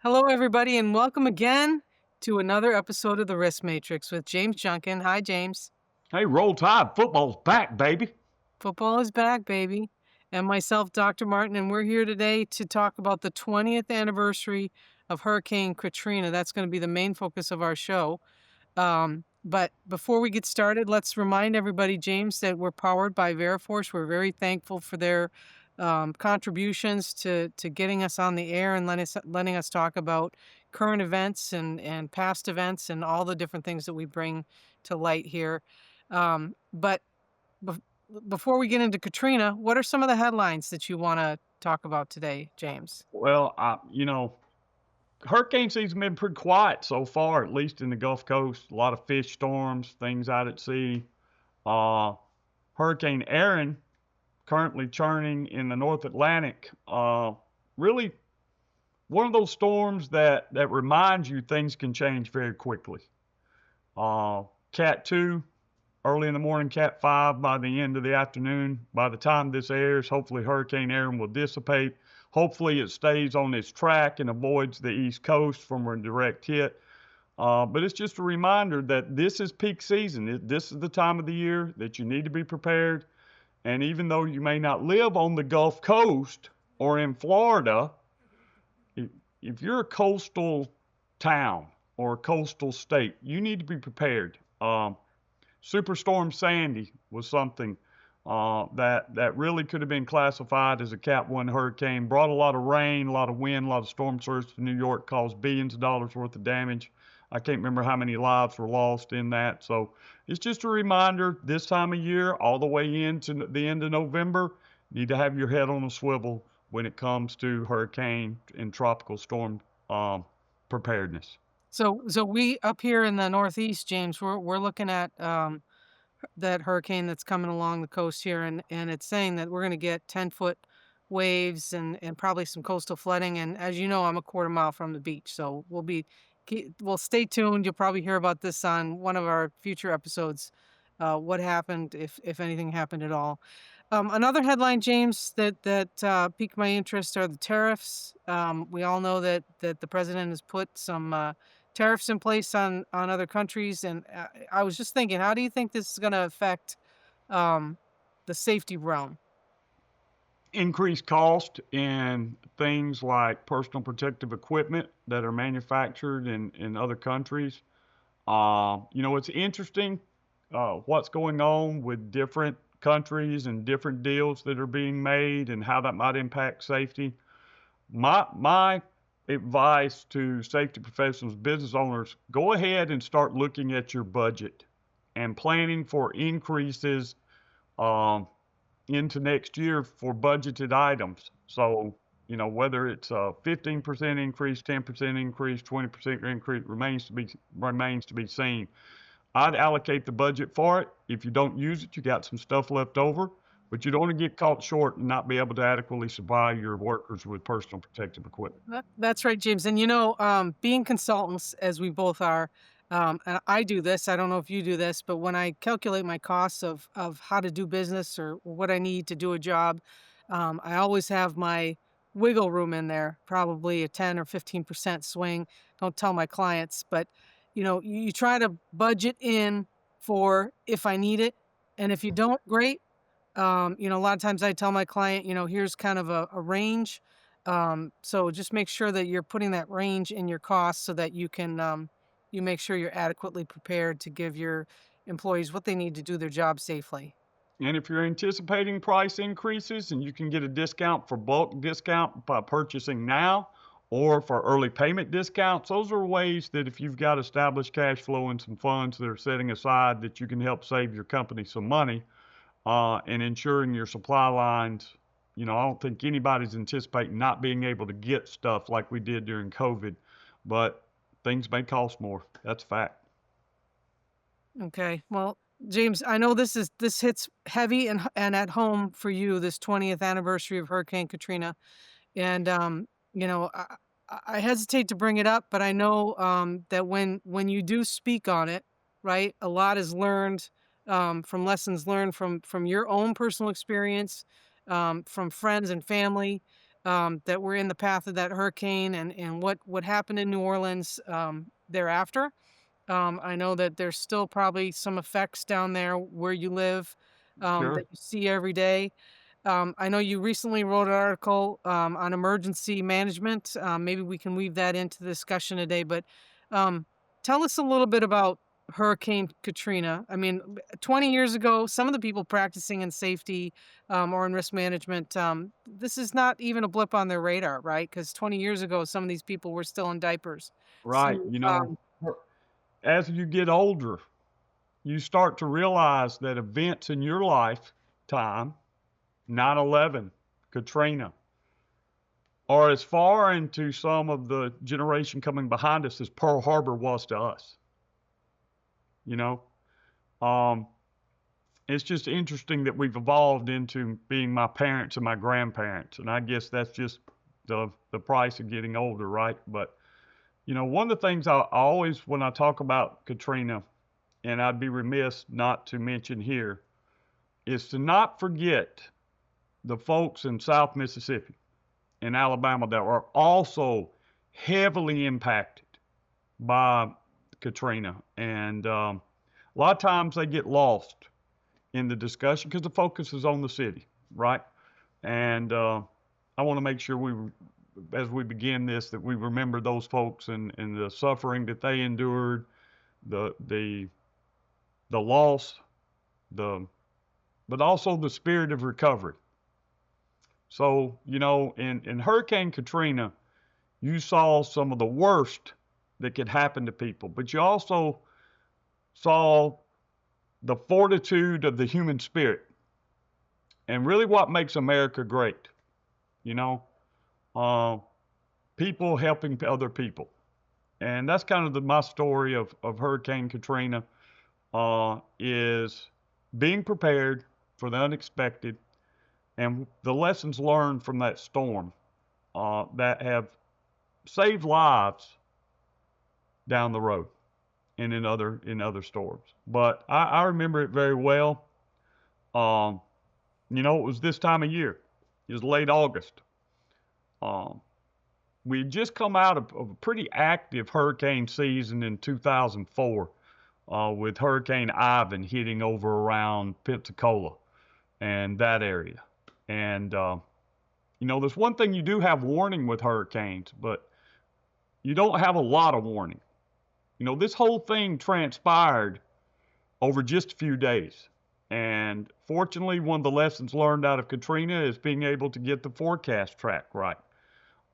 Hello, everybody, and welcome again to another episode of the Risk Matrix with James Junkin. Hi, James. Hey, roll tide. Football's back, baby. Football is back, baby. And myself, Dr. Martin, and we're here today to talk about the 20th anniversary of Hurricane Katrina. That's going to be the main focus of our show. But before we get started, let's remind everybody, James, that we're powered by Veriforce. We're very thankful for their contributions to getting us on the air and letting us talk about current events and past events and all the different things that we bring to light here. But bef- before we get into Katrina, what are some of the headlines that you want to talk about today, James? Well, hurricane season's been pretty quiet so far, at least in the Gulf Coast. A lot of fish storms, things out at sea. Uh, Hurricane Aaron, currently churning in the North Atlantic. Really one of those storms that reminds you things can change very quickly. Cat 2, early in the morning, Cat 5 by the end of the afternoon. By the time this airs, hopefully Hurricane Aaron will dissipate. Hopefully it stays on its track and avoids the East Coast from a direct hit. But it's just a reminder that this is peak season. This is the time of the year that you need to be prepared. And even though you may not live on the Gulf Coast or in Florida, if you're a coastal town or a coastal state, you need to be prepared. Superstorm Sandy was something that really could have been classified as a Cat 1 hurricane. Brought a lot of rain, a lot of wind, a lot of storm surge to New York, caused billions of dollars worth of damage. I can't remember how many lives were lost in that. So it's just a reminder this time of year, all the way into the end of November, you need to have your head on a swivel when it comes to hurricane and tropical storm preparedness. So we up here in the Northeast, James, we're looking at that hurricane that's coming along the coast here, and it's saying that we're going to get 10-foot waves and probably some coastal flooding. And as you know, I'm a quarter mile from the beach, so we'll stay tuned. You'll probably hear about this on one of our future episodes. What happened, if anything happened at all. Another headline, James, that piqued my interest are the tariffs. We all know that the president has put some tariffs in place on other countries, and I was just thinking, how do you think this is going to affect um, the safety realm? Increased cost in things like personal protective equipment that are manufactured in other countries. It's interesting what's going on with different countries and different deals that are being made and how that might impact safety. My advice to safety professionals, business owners, go ahead and start looking at your budget and planning for increases um, into next year for budgeted items. So, whether it's a 15% increase, 10% increase, 20% increase remains to be seen. I'd allocate the budget for it. If you don't use it, you got some stuff left over, but you don't want to get caught short and not be able to adequately supply your workers with personal protective equipment. That's right, James. And being consultants, as we both are, and I do this. I don't know if you do this, but when I calculate my costs of how to do business or what I need to do a job, I always have my wiggle room in there, probably a 10 or 15% swing. Don't tell my clients, but you try to budget in for if I need it, and if you don't, great. A lot of times I tell my client, here's kind of a range. So just make sure that you're putting that range in your costs so that you make sure you're adequately prepared to give your employees what they need to do their job safely. And if you're anticipating price increases and you can get a discount for bulk discount by purchasing now or for early payment discounts, those are ways that if you've got established cash flow and some funds that are setting aside that you can help save your company some money and ensuring your supply lines. I don't think anybody's anticipating not being able to get stuff like we did during COVID, but things may cost more. That's a fact. Okay. Well, James, I know this hits heavy and at home for you, this 20th anniversary of Hurricane Katrina. And you know, I hesitate to bring it up, but I know that when you do speak on it, right, a lot is learned from lessons learned from your own personal experience, from friends and family. that were in the path of that hurricane and what happened in New Orleans thereafter. I know that there's still probably some effects down there where you live that Sure. you see every day. I know you recently wrote an article on emergency management. Maybe we can weave that into the discussion today. But um, tell us a little bit about Hurricane Katrina. I mean, 20 years ago, some of the people practicing in safety or in risk management, this is not even a blip on their radar, right? Because 20 years ago, some of these people were still in diapers. Right. So, As you get older, you start to realize that events in your lifetime, 9/11, Katrina, are as far into some of the generation coming behind us as Pearl Harbor was to us. You know, um, it's just interesting that we've evolved into being my parents and my grandparents, and I guess that's just the price of getting older, right? But one of the things I always, when I talk about Katrina, and I'd be remiss not to mention here, is to not forget the folks in South Mississippi and Alabama that were also heavily impacted by Katrina. And a lot of times they get lost in the discussion because the focus is on the city, right? And I want to make sure as we begin this, that we remember those folks and the suffering that they endured, the the the loss, the but also the spirit of recovery. So, in Hurricane Katrina, you saw some of the worst that could happen to people, but you also saw the fortitude of the human spirit and really what makes America great. You know, uh, people helping other people, and that's kind of my story of Hurricane Katrina. Is being prepared for the unexpected and the lessons learned from that storm that have saved lives down the road and in other storms. But I remember it very well. Um, it was this time of year. It was late August. Um, we had just come out of a pretty active hurricane season in 2004 with Hurricane Ivan hitting over around Pensacola and that area. And, there's one thing you do have warning with hurricanes, but you don't have a lot of warning. This whole thing transpired over just a few days. And fortunately, one of the lessons learned out of Katrina is being able to get the forecast track right.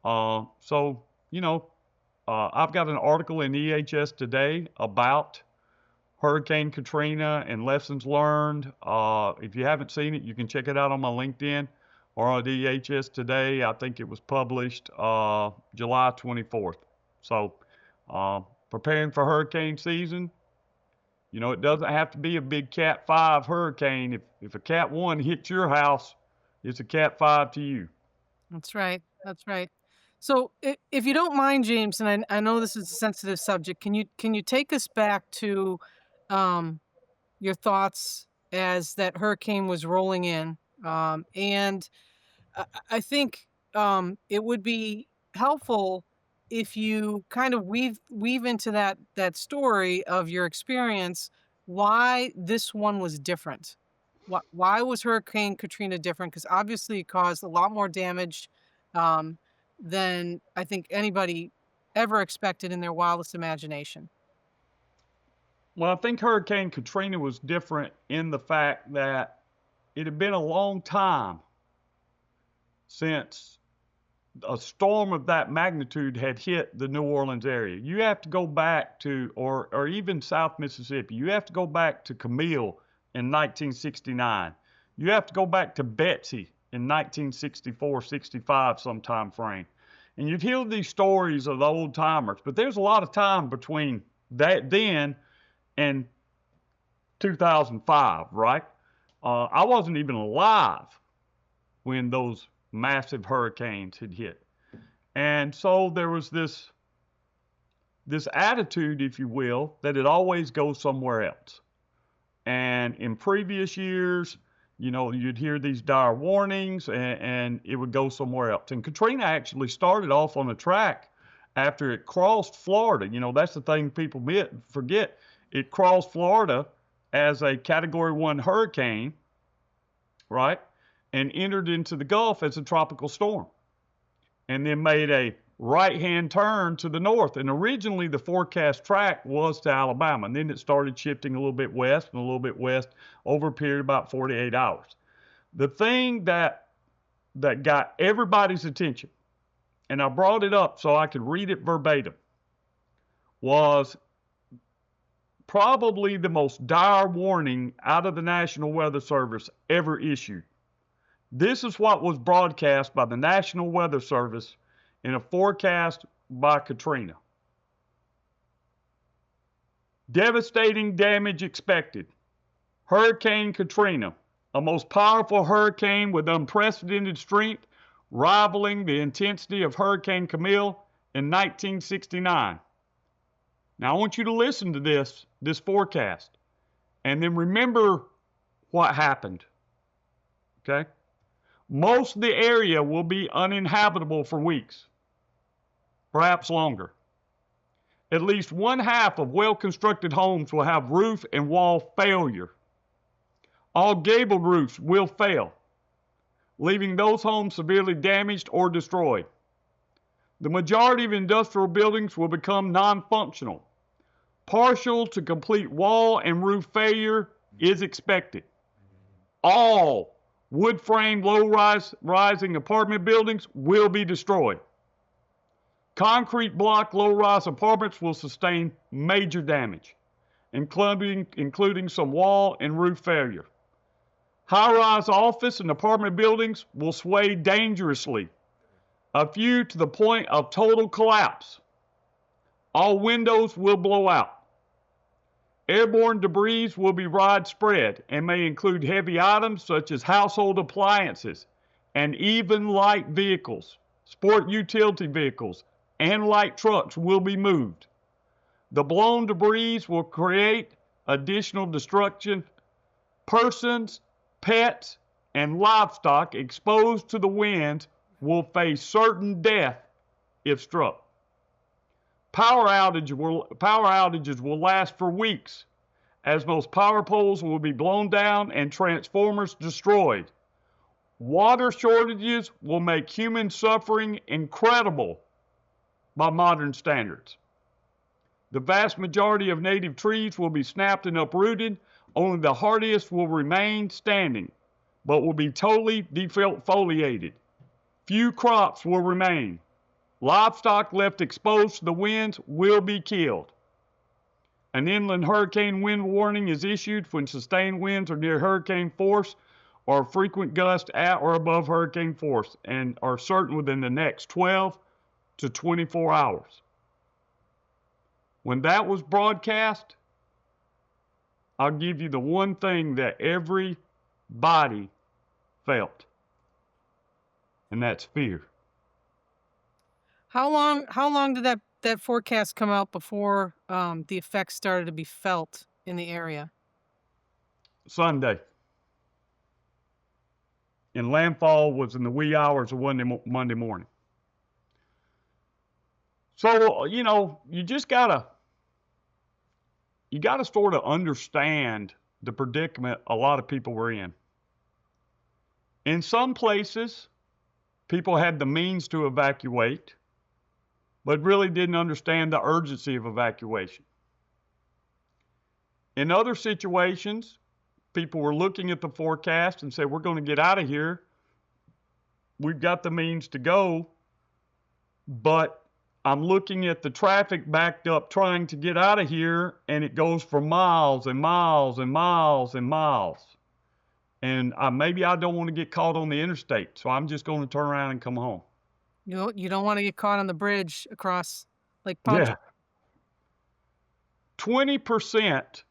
So, I've got an article in EHS today about Hurricane Katrina and lessons learned. If you haven't seen it, you can check it out on my LinkedIn or on EHS today. I think it was published July 24th. So, preparing for hurricane season, it doesn't have to be a big Cat 5 hurricane. If a Cat 1 hits your house, it's a Cat 5 to you. that's right. That's right. So, if you don't mind, James, and I know this is a sensitive subject, can you take us back to um, your thoughts as that hurricane was rolling in? And I think it would be helpful if you kind of weave into that story of your experience why this one was different. Why was Hurricane Katrina different? Because obviously it caused a lot more damage um, than I think anybody ever expected in their wildest imagination. Well, I think Hurricane Katrina was different in the fact that it had been a long time since a storm of that magnitude had hit the New Orleans area. You have to go back to, or even South Mississippi, you have to go back to Camille in 1969. You have to go back to Betsy in 1964, 65, some time frame. And you've heard these stories of the old timers, but there's a lot of time between that then and 2005, right? I wasn't even alive when those massive hurricanes had hit. And so there was this attitude, if you will, that it always goes somewhere else. And in previous years, You'd hear these dire warnings and it would go somewhere else. And Katrina actually started off on a track after it crossed Florida. That's the thing people forget. It crossed Florida as a Category 1 hurricane, right? And entered into the Gulf as a tropical storm. And then made a right-hand turn to the north. And originally the forecast track was to Alabama. And then it started shifting a little bit west and a little bit west over a period of about 48 hours. The thing that got everybody's attention, and I brought it up so I could read it verbatim, was probably the most dire warning out of the National Weather Service ever issued. This is what was broadcast by the National Weather Service in a forecast by Katrina. Devastating damage expected. Hurricane Katrina, a most powerful hurricane with unprecedented strength, rivaling the intensity of Hurricane Camille in 1969. Now, I want you to listen to this forecast, and then remember what happened. Okay? Most of the area will be uninhabitable for weeks, perhaps longer. At least one half of well-constructed homes will have roof and wall failure. All gabled roofs will fail, leaving those homes severely damaged or destroyed. The majority of industrial buildings will become non-functional. Partial to complete wall and roof failure is expected. All wood-framed low-rising apartment buildings will be destroyed. Concrete block low-rise apartments will sustain major damage, including some wall and roof failure. High-rise office and apartment buildings will sway dangerously, a few to the point of total collapse. All windows will blow out. Airborne debris will be widespread and may include heavy items such as household appliances and even light vehicles. Sport utility vehicles and light trucks will be moved. The blown debris will create additional destruction. Persons, pets, and livestock exposed to the winds will face certain death if struck. Power outages will last for weeks, as most power poles will be blown down and transformers destroyed. Water shortages will make human suffering incredible by modern standards. The vast majority of native trees will be snapped and uprooted. Only the hardiest will remain standing, but will be totally defoliated. Few crops will remain. Livestock left exposed to the winds will be killed. An inland hurricane wind warning is issued when sustained winds are near hurricane force or frequent gusts at or above hurricane force and are certain within the next 12 to 24 hours. When that was broadcast, I'll give you the one thing that everybody felt, and that's fear. How long did that forecast come out before the effects started to be felt in the area? Sunday. And landfall was in the wee hours of Monday morning. So, you just gotta sort of understand the predicament a lot of people were in. In some places, people had the means to evacuate, but really didn't understand the urgency of evacuation. In other situations, people were looking at the forecast and said, we're going to get out of here. We've got the means to go, but I'm looking at the traffic backed up trying to get out of here, and it goes for miles and miles and miles and miles. And maybe I don't want to get caught on the interstate, so I'm just going to turn around and come home. You don't want to get caught on the bridge across Lake Yeah. Pontchartrain. 20%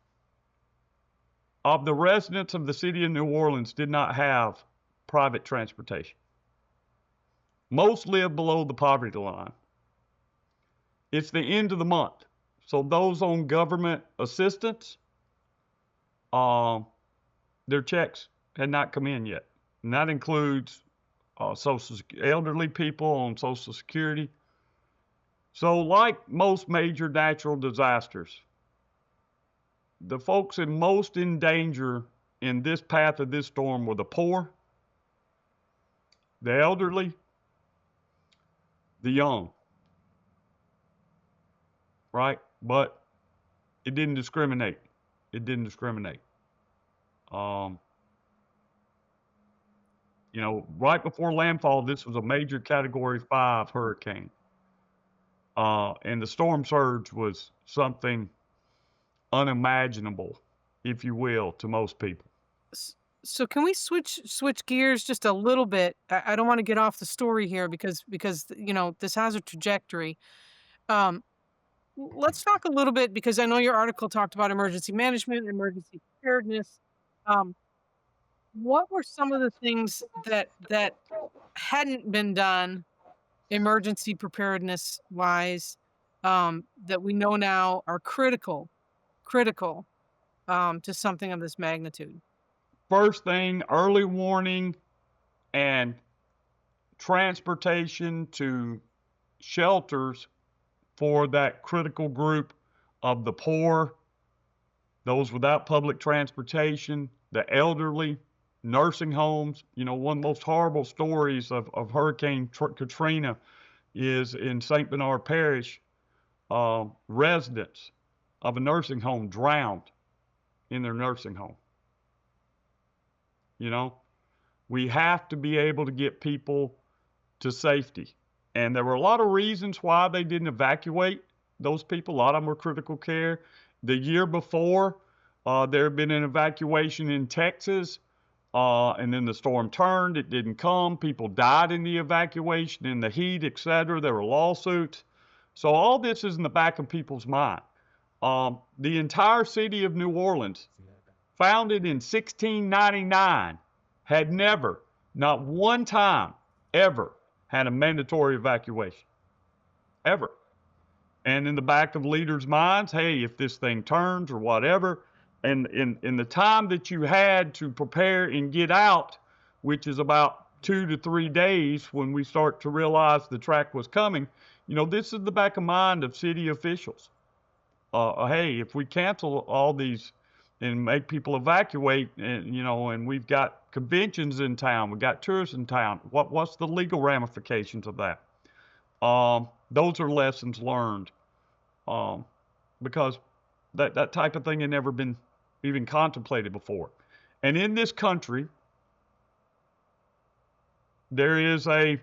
of the residents of the city of New Orleans did not have private transportation. Most live below the poverty line. It's the end of the month. So those on government assistance, their checks had not come in yet, and that includes elderly people on Social Security. So, like most major natural disasters, the folks in most in danger in this path of this storm were the poor, the elderly, the young, right? But it didn't discriminate. It didn't discriminate. Um, right before landfall, this was a major Category 5 hurricane, and the storm surge was something unimaginable, if you will, to most people. S so can we switch gears just a little bit? I don't wanna get off the story here because, this has a trajectory. Um, let's talk a little bit because I know your article talked about emergency management, emergency preparedness. Um, what were some of the things that hadn't been done emergency preparedness wise, that we know now are critical, to something of this magnitude? First thing, early warning and transportation to shelters for that critical group of the poor, those without public transportation, the elderly, nursing homes. One of the most horrible stories of Hurricane Katrina is in St. Bernard Parish, residents of a nursing home drowned in their nursing home. You know, we have to be able to get people to safety. And there were a lot of reasons why they didn't evacuate those people. A lot of them were critical care. The year before, there had been an evacuation in Texas, and then the storm turned. It didn't come. People died in the evacuation, in the heat, etc. There were lawsuits. So all this is in the back of people's mind. The entire city of New Orleans, founded in 1699, had never, not one time, ever had a mandatory evacuation, ever. And in the back of leaders' minds, hey, if this thing turns or whatever, and in the time that you had to prepare and get out, which is about 2 to 3 days when we start to realize the track was coming, this is the back of mind of city officials. Hey, if we cancel all these and make people evacuate, and we've got conventions in town, we've got tourists in town, what's the legal ramifications of that? Those are lessons learned, because that type of thing had never been even contemplated before. And in this country, there is a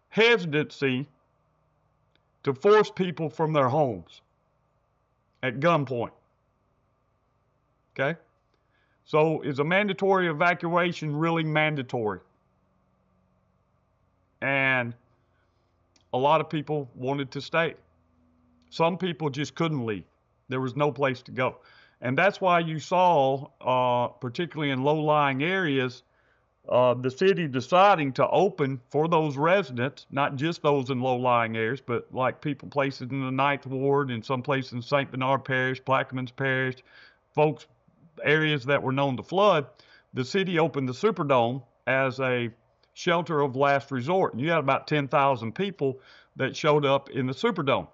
hesitancy to force people from their homes at gunpoint. Okay? So is a mandatory evacuation really mandatory? And a lot of people wanted to stay. Some people just couldn't leave. There was no place to go. And that's why you saw, particularly in low-lying areas, the city deciding to open for those residents, not just those in low-lying areas, but like places in the Ninth Ward and some places in St. Bernard Parish, Plaquemines Parish, folks, areas that were known to flood. The city opened the Superdome as a shelter of last resort. And you had about 10,000 people that showed up in the Superdome.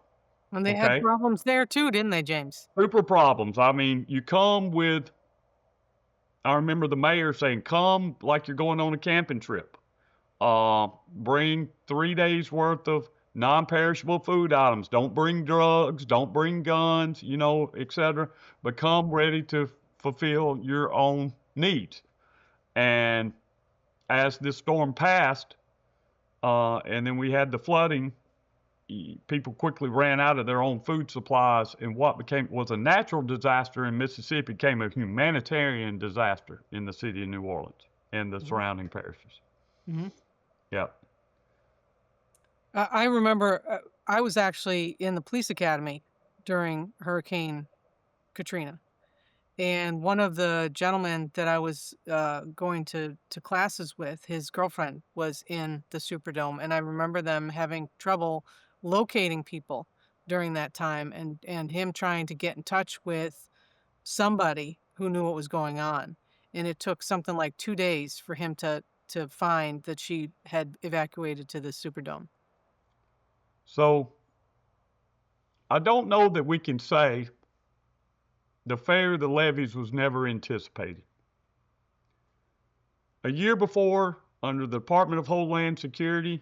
And they had Okay? problems there too, didn't they, James? Super problems. I mean, you come with, I remember the mayor saying, come like you're going on a camping trip. Bring 3 days worth of non-perishable food items. Don't bring drugs. Don't bring guns, etc. But come ready to fulfill your own needs. And as this storm passed, and then we had the flooding, people quickly ran out of their own food supplies, and what was a natural disaster in Mississippi became a humanitarian disaster in the city of New Orleans and the Mhm, surrounding parishes. mhm. Yep. I remember, I was actually in the police academy during Hurricane Katrina, and one of the gentlemen that I was, going to classes with, his girlfriend was in the Superdome, and I remember them having trouble locating people during that time and him trying to get in touch with somebody who knew what was going on. and it took something like 2 days for him to find that she had evacuated to the Superdome. So I don't know that we can say the failure of the levees was never anticipated. A year before, under the Department of Homeland Security,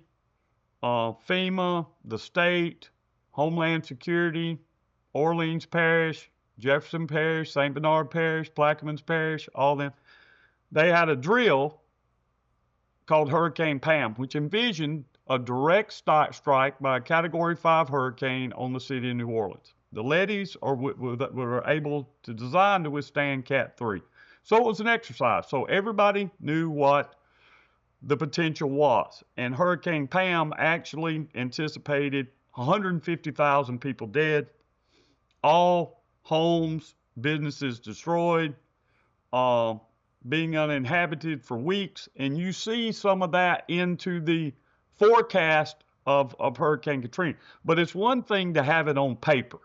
FEMA, the state, Homeland Security, Orleans Parish, Jefferson Parish, St. Bernard Parish, Plaquemines Parish, all them, they had a drill called Hurricane Pam, which envisioned a direct strike by a Category 5 hurricane on the city of New Orleans. The levees were able to design to withstand Cat 3. So it was an exercise. So everybody knew what the potential was. And Hurricane Pam actually anticipated 150,000 people dead, all homes, businesses destroyed, uh, being uninhabited for weeks. And you see some of that into the forecast of Hurricane Katrina. But it's one thing to have it on paper.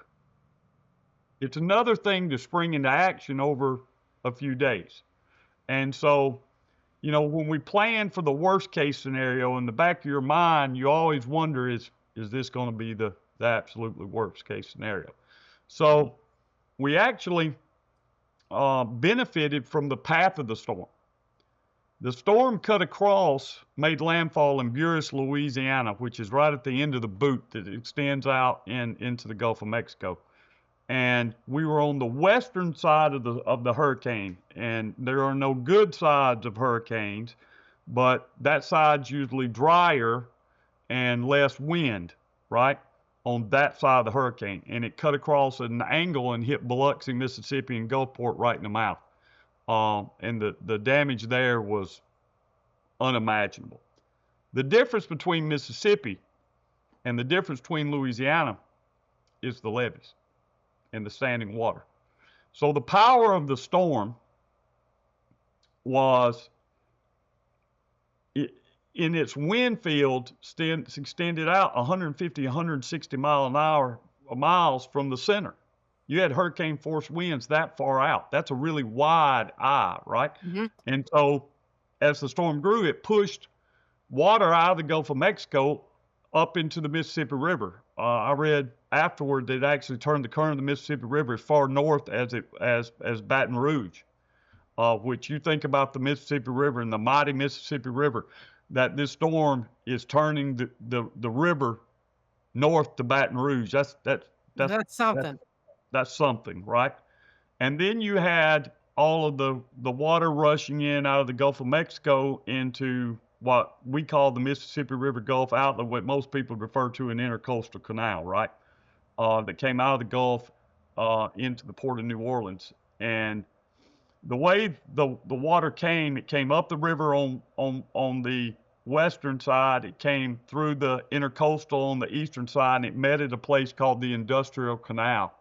It's another thing to spring into action over a few days. And so, when we plan for the worst case scenario in the back of your mind, you always wonder, is this going to be the absolutely worst case scenario? So we actually benefited from the path of the storm. The storm cut across, made landfall in Buras, Louisiana, which is right at the end of the boot that extends out into the Gulf of Mexico. And we were on the western side of the hurricane, and there are no good sides of hurricanes, but that side's usually drier and less wind, right? On that side of the hurricane, and it cut across at an angle and hit Biloxi, Mississippi, and Gulfport right in the mouth. And the damage there was unimaginable. The difference between Mississippi and the difference between Louisiana is the levees and the standing water. So the power of the storm was in its wind field extended out 150, 160 miles from the center. You had hurricane force winds that far out. That's a really wide eye, right? Mhm. And so as the storm grew, it pushed water out of the Gulf of Mexico up into the Mississippi River. I read afterward that it actually turned the current of the Mississippi River as far north as Baton Rouge, which you think about the Mississippi River and the mighty Mississippi River, that this storm is turning the river north to Baton Rouge. That's that's That's that's something. that's something, right? And then you had all of the water rushing in out of the Gulf of Mexico into what we call the Mississippi River Gulf outlet, what most people refer to an intercoastal canal, right? That came out of the Gulf into the port of New Orleans. And the way the water came, it came up the river on the western side, it came through the intercoastal on the eastern side, and it met at a place called the Industrial Canal.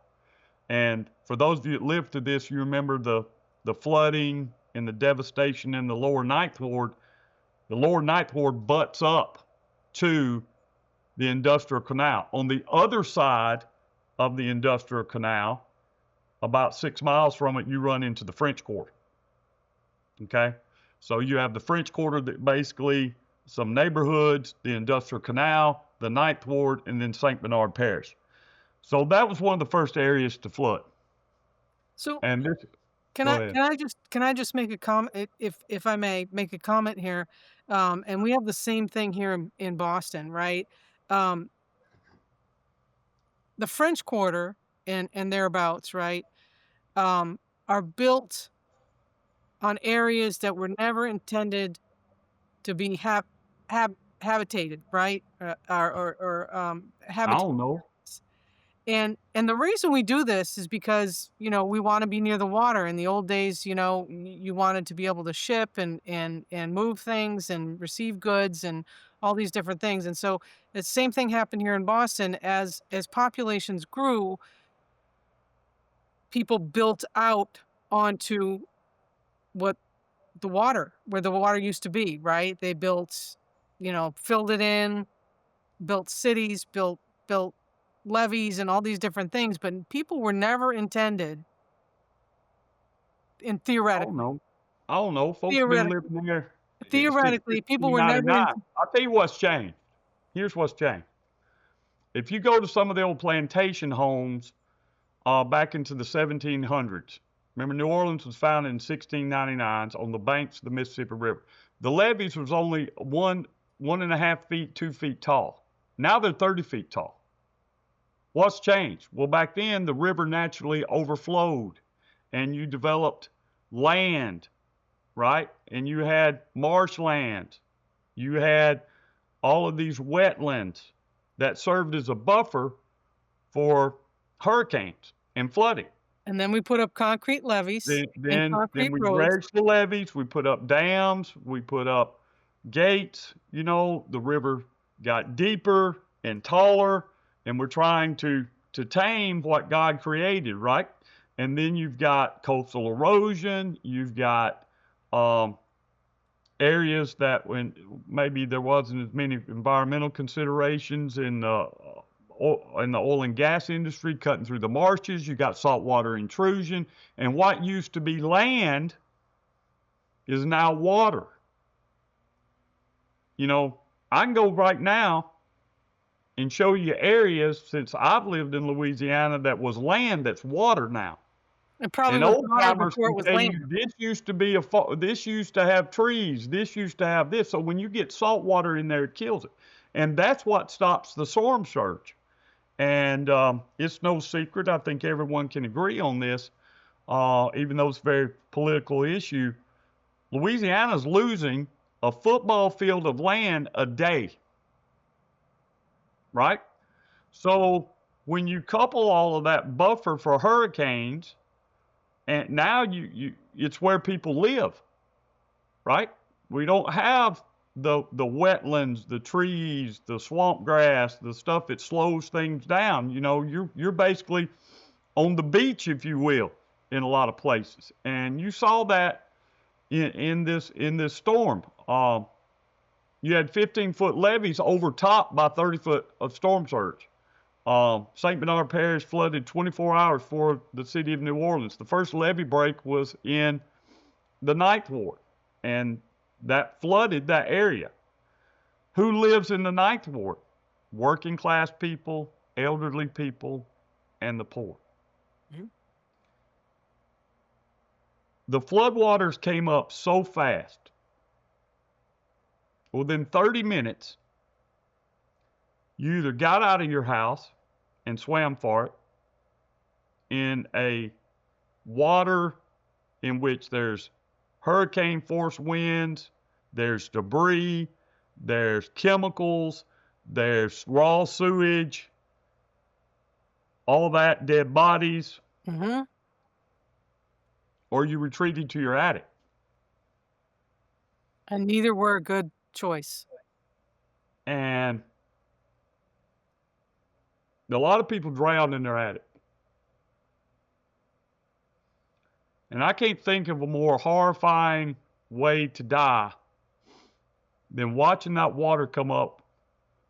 And for those of you that lived through this, you remember the flooding and the devastation in the lower Ninth Ward. The lower Ninth Ward butts up to the Industrial Canal. On the other side of the Industrial Canal, about 6 miles from it, you run into the French Quarter. Okay? So you have the French Quarter that basically some neighborhoods, the Industrial Canal, the Ninth Ward, and then St. Bernard Parish. So that was one of the first areas to flood. So And this, can go I ahead. can I just make a comment, if I may make a comment here? And we have the same thing here in Boston, right? Um, the French Quarter and thereabouts, right, um, are built on areas that were never intended to be habitated, right? I Habitated. don't know. And the reason we do this is because, we wanna be near the water. In the old days, you wanted to be able to ship and move things and receive goods and all these different things, and so the same thing happened here in Boston. As populations grew, people built out onto what where the water used to be, right? They built, filled it in, built cities, built levees and all these different things, but people were never intended, and I don't theoretically, know. I don't know, folks been Theoretic living there since theoretically, people were never 1699. in I'll tell you what's changed. Here's what's changed. If you go to some of the old plantation homes back into the 1700s, remember New Orleans was founded in 1699 on the banks of the Mississippi River. The levees was only 1.5 feet, 2 feet tall. Now they're 30 feet tall. What's changed? Well, back then the river naturally overflowed and you developed land, right? And you had marshlands. You had all of these wetlands that served as a buffer for hurricanes and flooding. and then we put up concrete levees Then and then then concrete we roads. raised the levees, we put up dams, we put up gates, the river got deeper and taller, and we're trying to tame what God created, right? And then you've got coastal erosion, you've got um, areas that when maybe there wasn't as many environmental considerations in the oil and gas industry, cutting through the marshes. You got saltwater intrusion, and what used to be land is now water. You know, I can go right now and show you areas since I've lived in Louisiana that was land that's water now. It probably And was old water timers before it can was tell land. you this used to be this used to have trees, this used to have this. So when you get salt water in there, it kills it. And that's what stops the storm surge. And it's no secret. I think everyone can agree on this, even though it's a very political issue. Louisiana's losing a football field of land a day, right? So when you couple all of that buffer for hurricanes, and now it's where people live, right? We don't have the wetlands, the trees, the swamp grass, the stuff that slows things down. You're basically on the beach, if you will, in a lot of places. And you saw that in this storm. You had 15-foot levees overtopped by 30 foot of storm surge. St. Bernard Parish flooded 24 hours for the city of New Orleans. The first levee break was in the Ninth Ward, and that flooded that area. Who lives in the Ninth Ward? Working class people, elderly people, and the poor. Mhm. The floodwaters came up so fast. Within 30 minutes, you either got out of your house and swam for it in a water in which there's hurricane force winds, there's debris, there's chemicals, there's raw sewage, all that, dead bodies, Mhm. or you retreated to your attic. And neither were a good choice. And a lot of people drowned in their attic. And I can't think of a more horrifying way to die than watching that water come up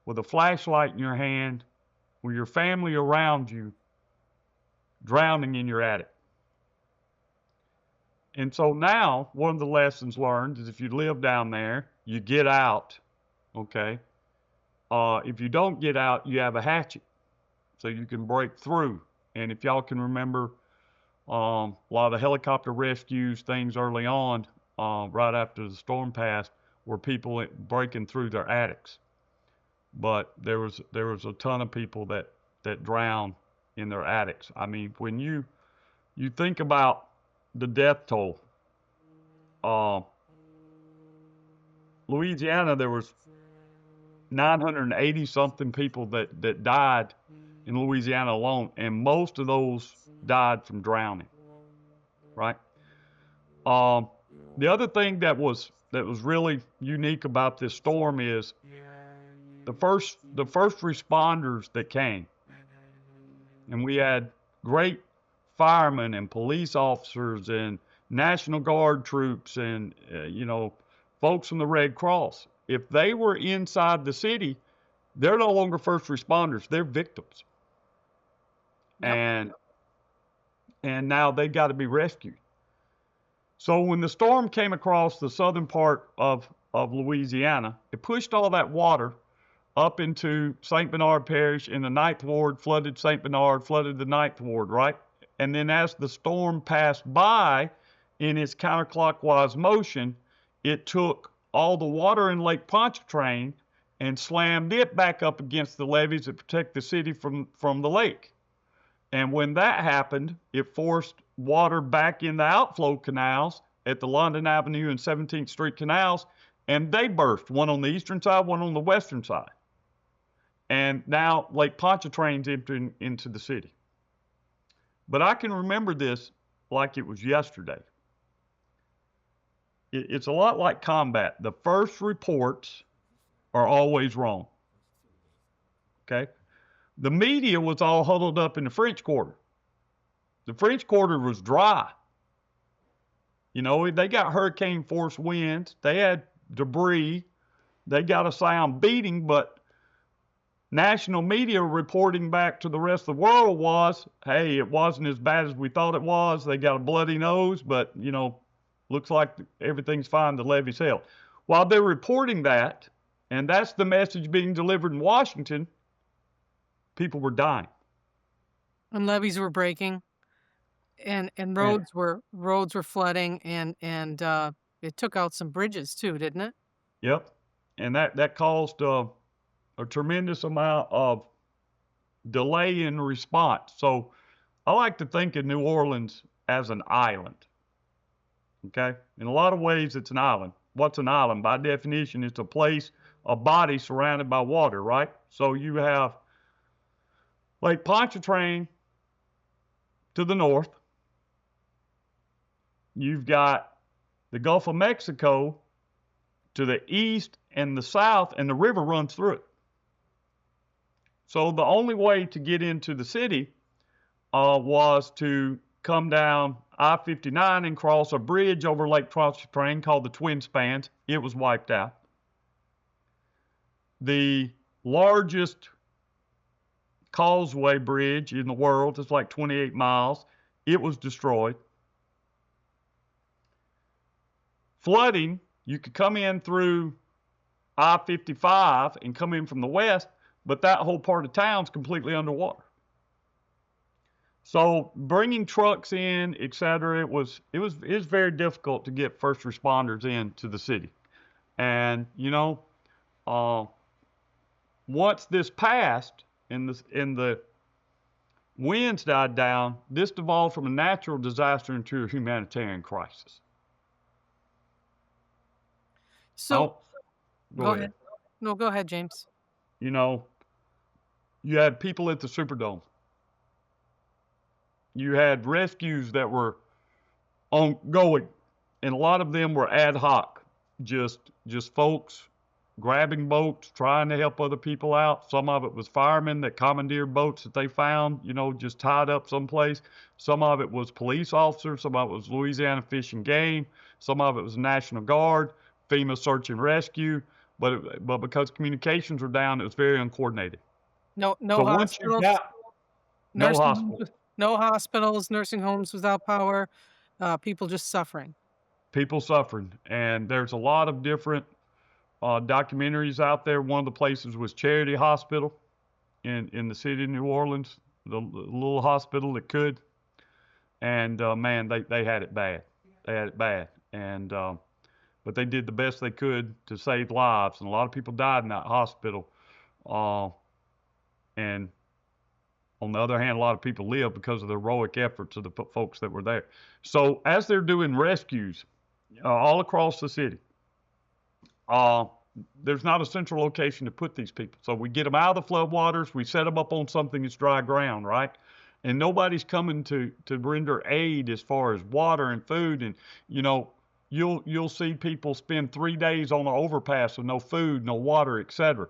with a flashlight in your hand, with your family around you, drowning in your attic. And so now, one of the lessons learned is if you live down there, you get out, okay? If you don't get out, you have a hatchet so you can break through. And if y'all can remember, a lot of the helicopter rescues, things early on, right after the storm passed, were people breaking through their attics. But there was a ton of people that drowned in their attics. I mean, when you think about the death toll, uh, Louisiana, there was 980 something people that died in Louisiana alone, and most of those died from drowning, right? Um, the other thing that was really unique about this storm is the first responders that came, and we had great firemen and police officers and National Guard troops and folks from the Red Cross. If they were inside the city, they're no longer first responders; they're victims, Yep. and now they got to be rescued. So when the storm came across the southern part of Louisiana, it pushed all that water up into St. Bernard Parish in the Ninth Ward, flooded St. Bernard, flooded the Ninth Ward, right? And then as the storm passed by in its counterclockwise motion, it took all the water in Lake Pontchartrain and slammed it back up against the levees that protect the city from the lake. And when that happened, it forced water back in the outflow canals at the London Avenue and 17th Street canals, and they burst, one on the eastern side, one on the western side. And now Lake Pontchartrain's entering into the city. But I can remember this like it was yesterday. It's a lot like combat. The first reports are always wrong. Okay? The media was all huddled up in the French Quarter. The French Quarter was dry. You know, they got hurricane force winds, they had debris, they got a sound beating, but national media reporting back to the rest of the world was, hey, it wasn't as bad as we thought it was. They got a bloody nose, but, you know, looks like everything's fine. The levee's held. While they're reporting that, and that's the message being delivered in Washington, people were dying. And levees were breaking, and And roads were flooding, and it took out some bridges too, didn't it? yep, and that caused a tremendous amount of delay in response. So I like to think of New Orleans as an island. Okay, in a lot of ways, it's an island. What's an island? By definition, it's a place, a body surrounded by water, right? So you have Lake Pontchartrain to the north. You've got the Gulf of Mexico to the east and the south, and the river runs through it. So the only way to get into the city was to come down I-59 and cross a bridge over Lake Pontchartrain called the Twin Spans. It was wiped out. The largest causeway bridge in the world is like 28 miles. It was destroyed. Flooding, you could come in through I-55 and come in from the west, but that whole part of town's completely underwater. So bringing trucks in, et cetera, it was very difficult to get first responders into the city. And you know, once this passed and the winds died down, this devolved from a natural disaster into a humanitarian crisis. So Go ahead. No, go ahead, James. You know, you had people at the Superdome. You had rescues that were ongoing, and a lot of them were ad hoc, just folks grabbing boats, trying to help other people out. Some of it was firemen that commandeered boats that they found, you know, just tied up someplace. Some of it was police officers. Some of it was Louisiana Fish and Game. Some of it was National Guard, FEMA search and rescue. But because communications were down, it was very uncoordinated. No So once you hospitals, got no nursing hospital, homes, no hospitals, nursing homes without power, people just suffering. people suffering, and there's a lot of different documentaries out there. One of the places was Charity Hospital in the city of New Orleans, the little hospital that could. And man, they had it bad. They had it bad. And but they did the best they could to save lives, and a lot of people died in that hospital. And on the other hand, a lot of people lived because of the heroic efforts of the folks that were there. So as they're doing rescues all across the city, there's not a central location to put these people. So we get them out of the floodwaters, we set them up on something that's dry ground, right? And nobody's coming to render aid as far as water and food. And you know, you'll see people spend 3 days on an overpass with no food, no water, etc.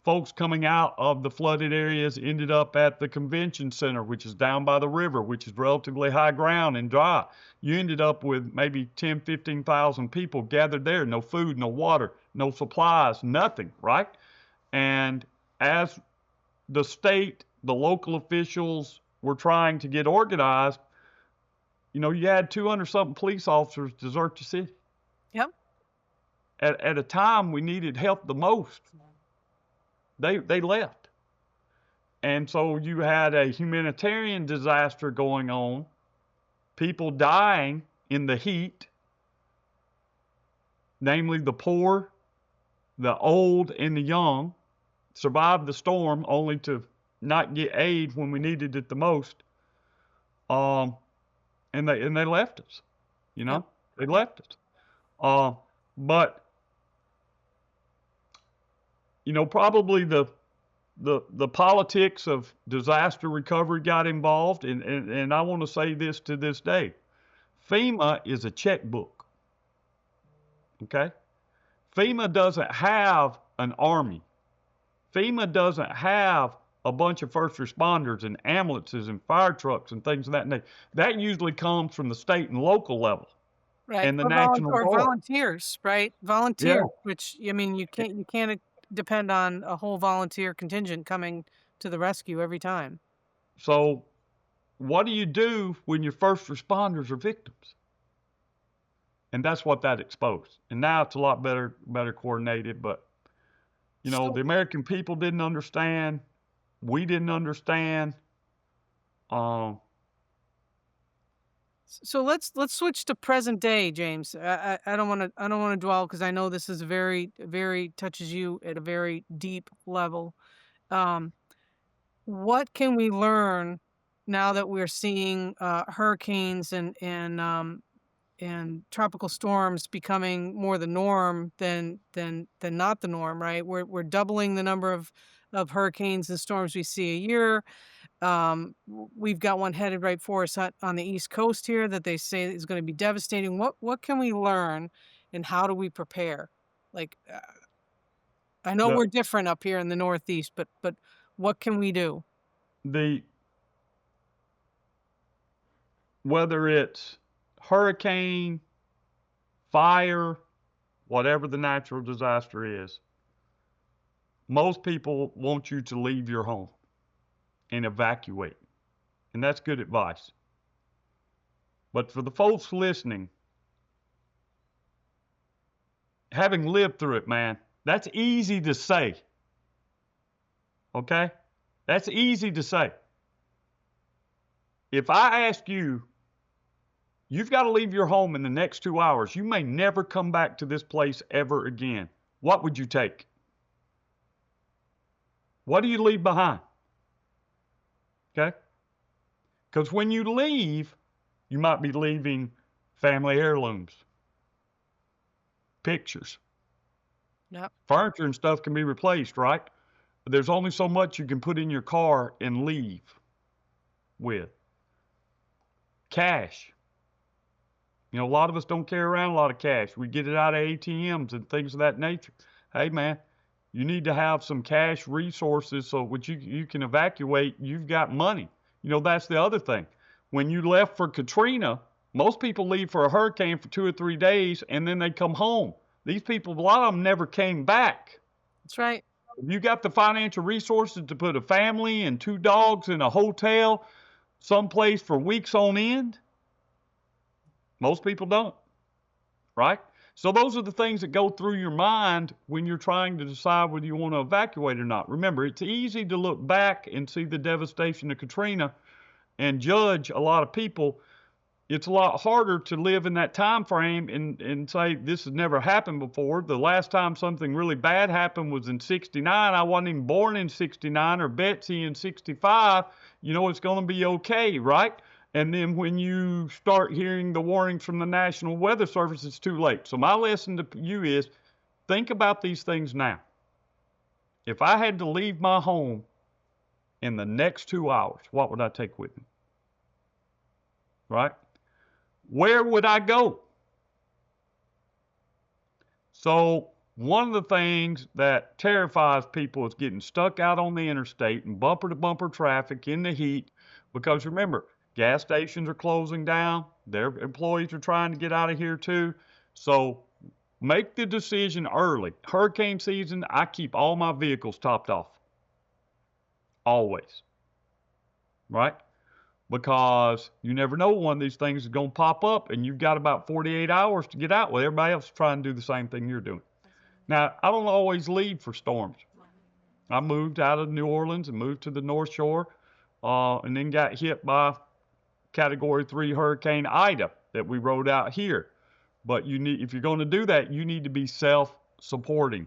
Folks coming out of the flooded areas ended up at the convention center, which is down by the river, which is relatively high ground and dry. You ended up with maybe 10, 15,000 people gathered there, no food, no water, no supplies, nothing, right? And as the state, the local officials were trying to get organized, You had 200 something police officers desert the city Yep. at a time we needed help the most. They left. And so you had a humanitarian disaster going on, people dying in the heat, namely the poor, the old, and the young, survived the storm only to not get aid when we needed it the most. Um, and they left us. You Yep. know, they Yep. left us. Uh, but probably the politics of disaster recovery got involved, and I want to say this to this day: FEMA is a checkbook. Okay, FEMA doesn't have an army. FEMA doesn't have a bunch of first responders and ambulances and fire trucks and things of that nature. That usually comes from the state and local level Right. and the National Or Guard. volunteers, right? Yeah. Volunteers, which I mean, you can't depend on a whole volunteer contingent coming to the rescue every time. So what do you do when your first responders are victims? And that's what that exposed. And now it's a lot better coordinated, but So the American people didn't understand. We didn't understand. Um, so let's switch to present day, James. I don't want to dwell because I know this is very touches you at a very deep level. Um, what can we learn now that we're seeing hurricanes and tropical storms becoming more the norm than not the norm, right? We're doubling the number of hurricanes and storms we see a year. We've got one headed right for us on the East Coast here that they say is going to be devastating. What can we learn, and how do we prepare? Like, I know the we're different up here in the Northeast, but what can we do? the whether it's hurricane, fire, whatever the natural disaster is, most people want you to leave your home and evacuate. And that's good advice. But for the folks listening, having lived through it, man, that's easy to say. Okay? That's easy to say. If I ask you, you've got to leave your home in the next 2 hours, you may never come back to this place ever again. What would you take? What do you leave behind? Okay? Because when you leave, you might be leaving family heirlooms, pictures, Yep. furniture and stuff can be replaced, right? But there's only so much you can put in your car and leave with. Cash. A lot of us don't carry around a lot of cash. We get it out of ATMs and things of that nature. Hey, man, you need to have some cash resources so when you can evacuate, you've got money. That's the other thing. When you left for Katrina, most people leave for a hurricane for 2 or 3 days and then they come home. These people, a lot of them never came back. That's right. If you got the financial resources to put a family and 2 dogs in a hotel someplace for weeks on end, most people don't, right? So those are the things that go through your mind when you're trying to decide whether you want to evacuate or not. Remember, it's easy to look back and see the devastation of Katrina and judge a lot of people. It's a lot harder to live in that time frame and say this has never happened before. The last time something really bad happened was in 69. I wasn't even born in 69 or Betsy in 65. It's going to be okay, right? And then when you start hearing the warnings from the National Weather Service, it's too late. So my lesson to you is think about these things now. If I had to leave my home in the next 2 hours, what would I take with me? Right? Where would I go? So one of the things that terrifies people is getting stuck out on the interstate and bumper to bumper traffic in the heat. Because remember, gas stations are closing down. Their employees are trying to get out of here too. So make the decision early. Hurricane season, I keep all my vehicles topped off. Always. Right? because you never know when these things are going to pop up, and you've got about 48 hours to get out. Well, everybody else is trying to do the same thing you're doing. Now, I don't always leave for storms. I moved out of New Orleans and moved to the North Shore, and then got hit by Category 3 Hurricane Ida that we rode out here. But if you're going to do that, you need to be self-supporting.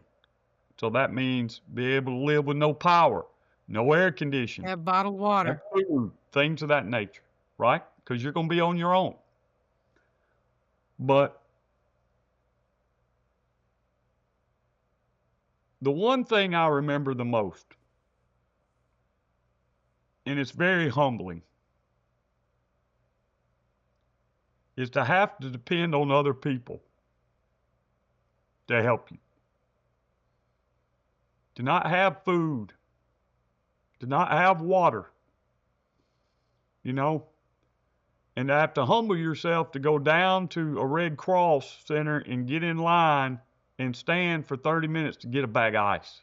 So that means be able to live with no power, no air conditioning, Have bottled no water. food, things of that nature, right? Because you're going to be on your own. But the one thing I remember the most, and it's very humbling, is to have to depend on other people to help you. To not have food, to not have water, you know, and to have to humble yourself to go down to a Red Cross center and get in line and stand for 30 minutes to get a bag of ice.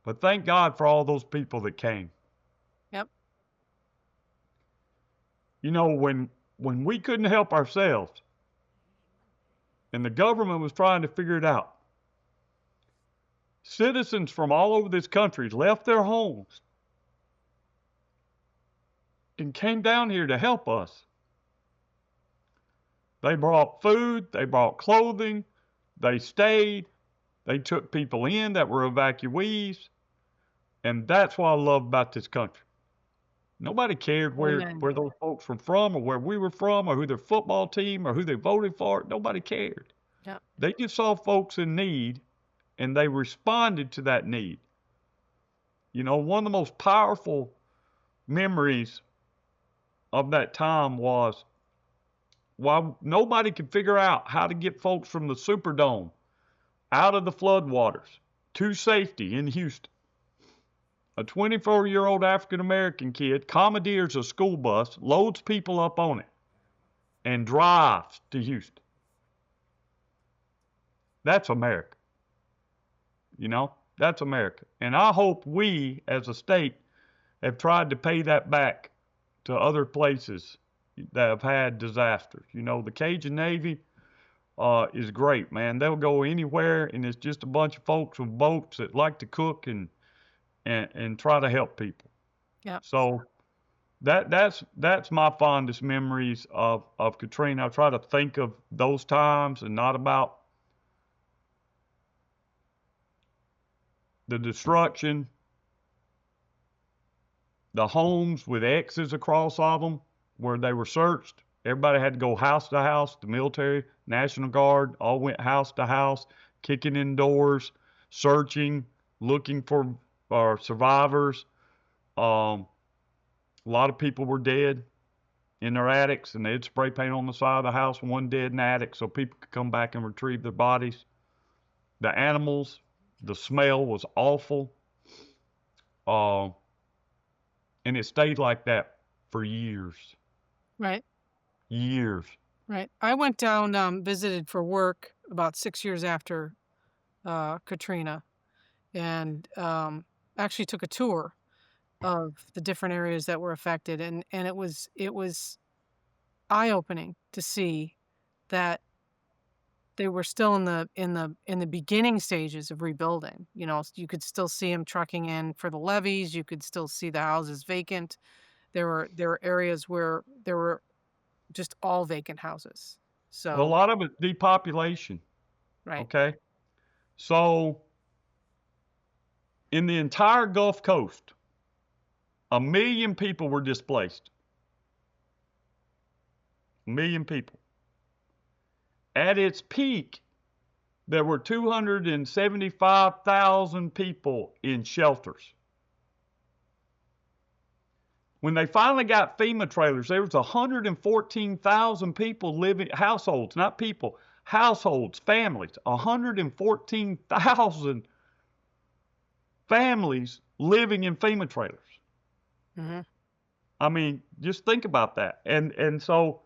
But thank God for all those people that came. Yep. You know, when we couldn't help ourselves and the government was trying to figure it out, citizens from all over this country left their homes and came down here to help us. They brought food, they brought clothing, they stayed, they took people in that were evacuees, and that's what I love about this country. Nobody cared Amen. where those folks were from or where we were from or who their football team or who they voted for. Nobody cared. Yep. They just saw folks in need and they responded to that need. You know, one of the most powerful memories of that time was while nobody could figure out how to get folks from the Superdome out of the floodwaters to safety in Houston, a 24-year-old African American kid commandeers a school bus, loads people up on it, and drives to Houston. That's America. You know, that's America. And I hope we, as a state, have tried to pay that back to other places that have had disasters. You know, the Cajun Navy is great, man. They'll go anywhere, and it's just a bunch of folks with boats that like to cook and try to help people. Yep. So that's my fondest memories of Katrina. I try to think of those times and not about the destruction, the homes with X's across all of them where they were searched. Everybody had to go house to house. The military, National Guard, all went house to house, kicking in doors, searching, looking for survivors. A lot of people were dead in their attics, and they'd spray paint on the side of the house, one dead in the attic, so people could come back and retrieve their bodies. The animals, the smell was awful. And it stayed like that for years. Right. Years. Right. I went down, visited for work about 6 years after Katrina, and actually took a tour of the different areas that were affected, and it was eye-opening to see that they were still in the beginning stages of rebuilding. You know, you could still see them trucking in for the levees. You could still see the houses vacant. There were areas where there were just all vacant houses. Well, a So, lot of it depopulation. right. Okay. So in the entire Gulf Coast, 1 million people were displaced. 1 million people. At its peak, there were 275,000 people in shelters. When they finally got FEMA trailers, there was 114,000 people living, households, not people, households, families, 114,000 families living in FEMA trailers. Hmm. I mean, just think about that. And so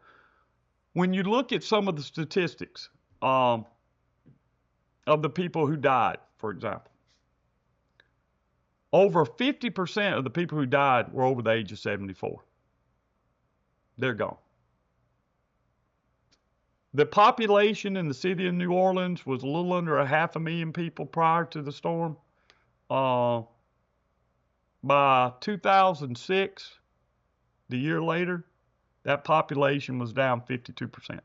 when you look at some of the statistics of the people who died, for example, Over 50% of the people who died were over the age of 74. They're gone. The population in the city of New Orleans was a little under 500,000 people prior to the storm. Uh, by 2006, the year later, that population was down 52%.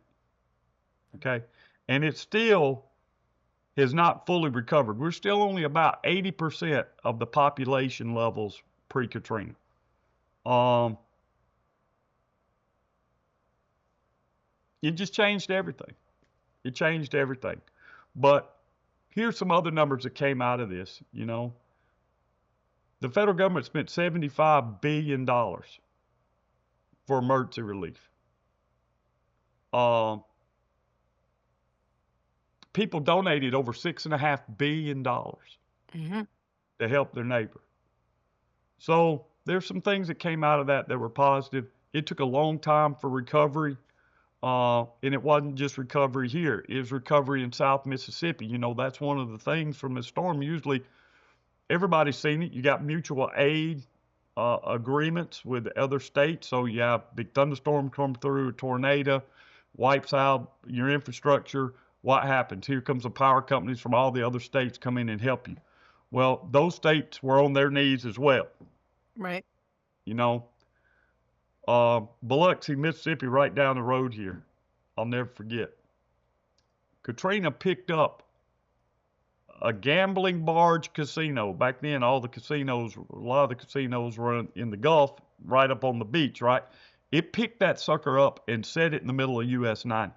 Okay. And it still has not fully recovered. We're still only about 80% of the population levels pre-Katrina. Um, it just changed everything. It changed everything. But here's some other numbers that came out of this. The federal government spent $75 billion for emergency relief. Um, People donated over $6.5 billion Mhm. to help their neighbor. So there's some things that came out of that that were positive. It took a long time for recovery. And it wasn't just recovery here. It was recovery in South Mississippi. That's one of the things from the storm. Usually everybody's seen it. You got mutual aid agreements with other states. So you have big thunderstorm come through, a tornado, wipes out your infrastructure. What happens? Here comes the power companies from all the other states come in and help you. Well, those states were on their knees as well. Right. You know, Biloxi, Mississippi, right down the road here. I'll never forget. Katrina picked up a gambling barge casino. Back then, a lot of the casinos were in the Gulf, right up on the beach, right? It picked that sucker up and set it in the middle of US 9.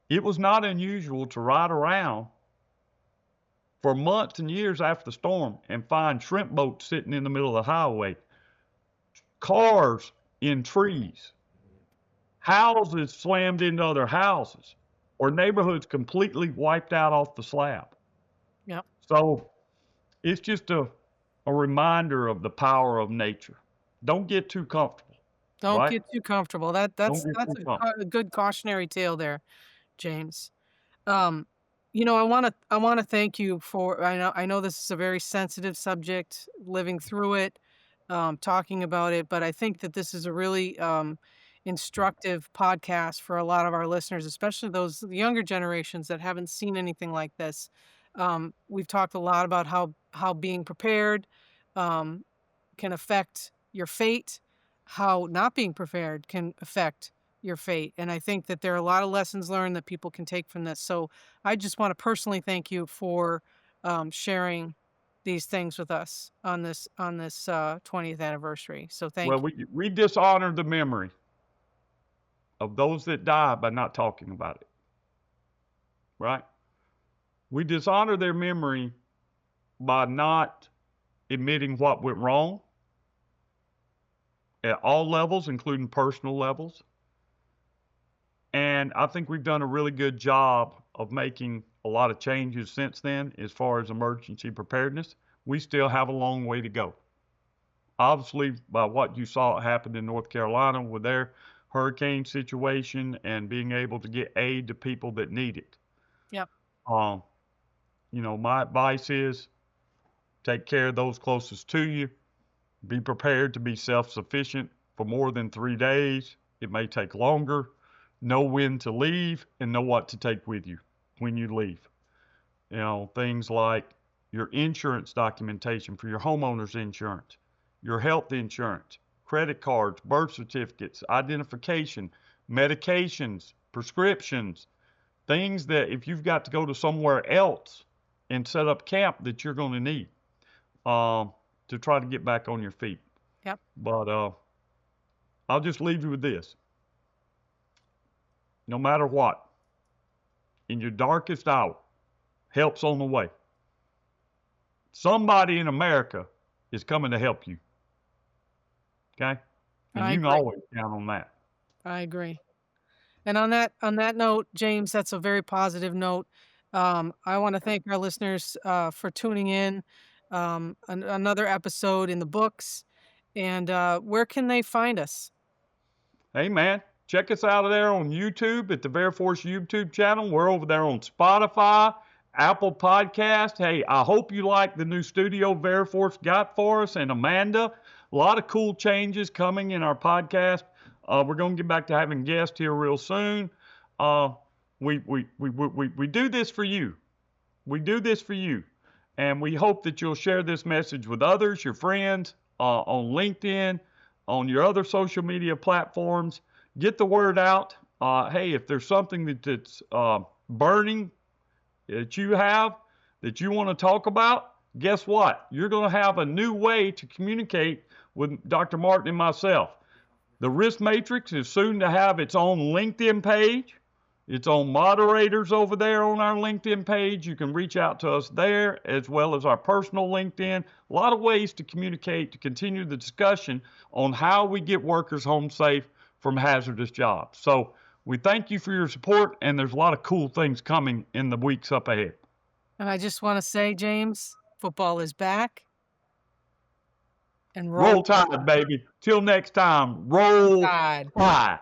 It was not unusual to ride around for months and years after the storm and find shrimp boats sitting in the middle of the highway, cars in trees, houses slammed into other houses, or neighborhoods completely wiped out off the slab. Yep. So it's just a reminder of the power of nature. Don't get too comfortable, Don't right? get too comfortable. That Don't that's get that's too comfortable. a good cautionary tale there, James. Um, I wanna thank you for I know this is a very sensitive subject, living through it, talking about it, but I think that this is a really, instructive podcast for a lot of our listeners, especially those younger generations that haven't seen anything like this. We've talked a lot about how being prepared, um, can affect your fate, how not being prepared can affect your fate. And I think that there are a lot of lessons learned that people can take from this. So I just want to personally thank you for sharing these things with us on this 20th anniversary. So Well, thank you. we dishonor the memory of those that died by not talking about it, right? We dishonor their memory by not admitting what went wrong at all levels, including personal levels. And I think we've done a really good job of making a lot of changes since then as far as emergency preparedness. We still have a long way to go. Obviously, by what you saw happen in North Carolina with their hurricane situation and being able to get aid to people that need it. Yep. Um, my advice is take care of those closest to you. Be prepared to be self sufficient for more than 3 days. It may take longer. Know when to leave and know what to take with you when you leave. Things like your insurance documentation for your homeowner's insurance, your health insurance, credit cards, birth certificates, identification, medications, prescriptions, things that if you've got to go to somewhere else and set up camp that you're going to need um, to try to get back on your feet. Yep. But I'll just leave you with this. No matter what, in your darkest hour, help's on the way. Somebody in America is coming to help you. Okay? And I you can agree. always count on that. I agree. And on that note, James, that's a very positive note. I want to thank our listeners for tuning in. Another episode in the books. And where can they find us? Hey, man, check us out there on YouTube at the Force YouTube channel. We're over there on Spotify, Apple Podcast. Hey, I hope you like the new studio Veriforce got for us, and Amanda. A lot of cool changes coming in our podcast. We're going to get back to having guests here real soon. Uh, we do this for you. We do this for you. And we hope that you'll share this message with others, your friends, on LinkedIn, on your other social media platforms. Get the word out. Hey, if there's something that's burning that you have that you want to talk about, guess what? You're going to have a new way to communicate with Dr. Martin and myself. The Risk Matrix is soon to have its own LinkedIn page, its own moderators over there on our LinkedIn page. You can reach out to us there as well as our personal LinkedIn. A lot of ways to communicate, to continue the discussion on how we get workers home safe from hazardous jobs. So we thank you for your support, and there's a lot of cool things coming in the weeks up ahead. And I just want to say, James, football is back. And Roll Tide, baby. Till next time, roll Tide. Tide.